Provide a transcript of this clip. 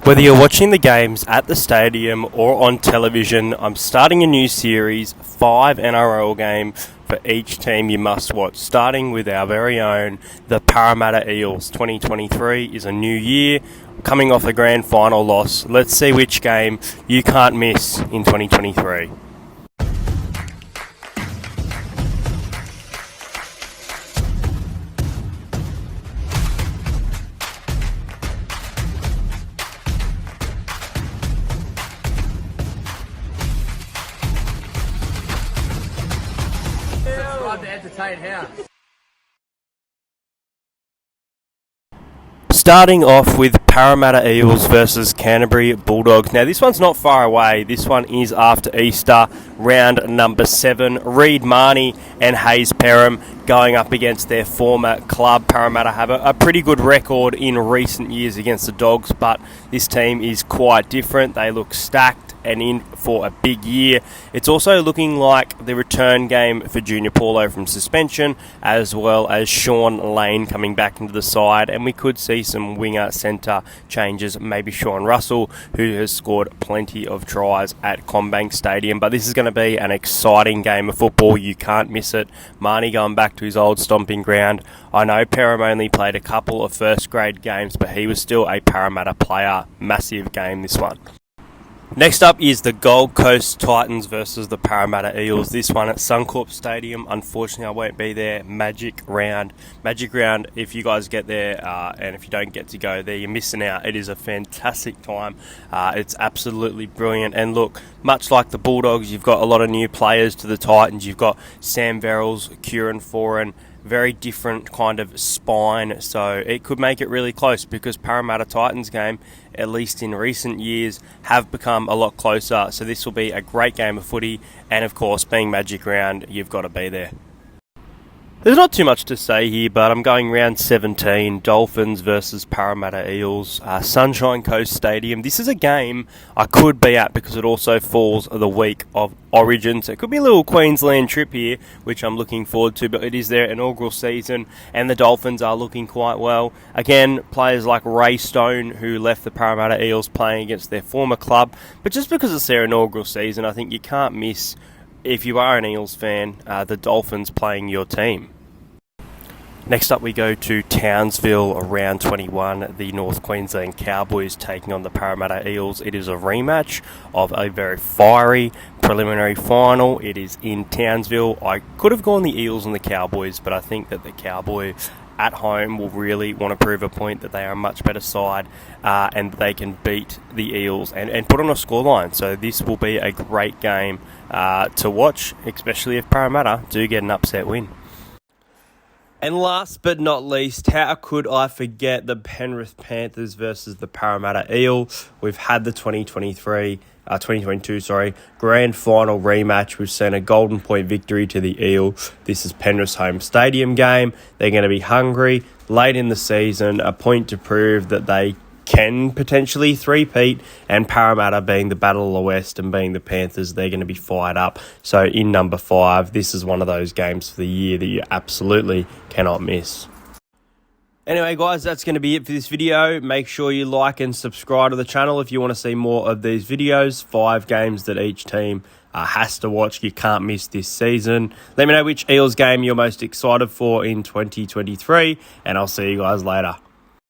Whether you're watching the games at the stadium or on television, I'm starting a new series, 5 NRL games for each team you must watch, starting with our very own, the Parramatta Eels. 2023 is a new year, coming off a grand final loss. Let's see which game you can't miss in 2023. Starting off with Parramatta Eels versus Canterbury Bulldogs. Now, this one's not far away. This one is after Easter, round number 7. Reid Marnie and Hayes Perham going up against their former club. Parramatta have a pretty good record in recent years against the Dogs, but this team is quite different. They look stacked and in for a big year. It's also looking like the return game for Junior Paulo from suspension, as well as Sean Lane coming back into the side, and we could see some winger centre changes, maybe Sean Russell, who has scored plenty of tries at CommBank Stadium. But this is going to be an exciting game of football. You can't miss it. Marnie going back to his old stomping ground. I know Perham only played a couple of first grade games, but he was still a Parramatta player. Massive game, this one. Next up is the Gold Coast Titans versus the Parramatta Eels. This one at Suncorp Stadium. Unfortunately, I won't be there. Magic round. If you guys get there, and if you don't get to go there, you're missing out. It is a fantastic time. It's absolutely brilliant. And look, much like the Bulldogs, you've got a lot of new players to the Titans. You've got Sam Verrills, Kieran Foran, very different kind of spine, so it could make it really close, because Parramatta Titans game, at least in recent years, have become a lot closer. So this will be a great game of footy, and of course, being Magic Round, you've got to be there. There's not too much to say here, but I'm going round 17, Dolphins versus Parramatta Eels, Sunshine Coast Stadium. This is a game I could be at because it also falls the week of Origin, so it could be a little Queensland trip here, which I'm looking forward to, but it is their inaugural season, and the Dolphins are looking quite well. Again, players like Ray Stone, who left the Parramatta Eels playing against their former club, but just because it's their inaugural season, I think you can't miss, if you are an Eels fan, the Dolphins playing your team. Next up we go to Townsville, round 21, the North Queensland Cowboys taking on the Parramatta Eels. It is a rematch of a very fiery preliminary final. It is in Townsville. I could have gone the Eels and the Cowboys, but I think that the Cowboys at home will really want to prove a point that they are a much better side, and they can beat the Eels and put on a scoreline. So this will be a great game to watch, especially if Parramatta do get an upset win. And last but not least, how could I forget the Penrith Panthers versus the Parramatta Eel? We've had the 2022 grand final rematch. We've seen a golden point victory to the Eel. This is Penrith's home stadium game. They're going to be hungry late in the season, a point to prove that they can potentially three-peat, and Parramatta being the Battle of the West and being the Panthers, they're going to be fired up. So in number 5, this is one of those games for the year that you absolutely cannot miss. Anyway, guys, that's going to be it for this video. Make sure you like and subscribe to the channel if you want to see more of these videos. 5 games that each team has to watch. You can't miss this season. Let me know which Eels game you're most excited for in 2023, and I'll see you guys later.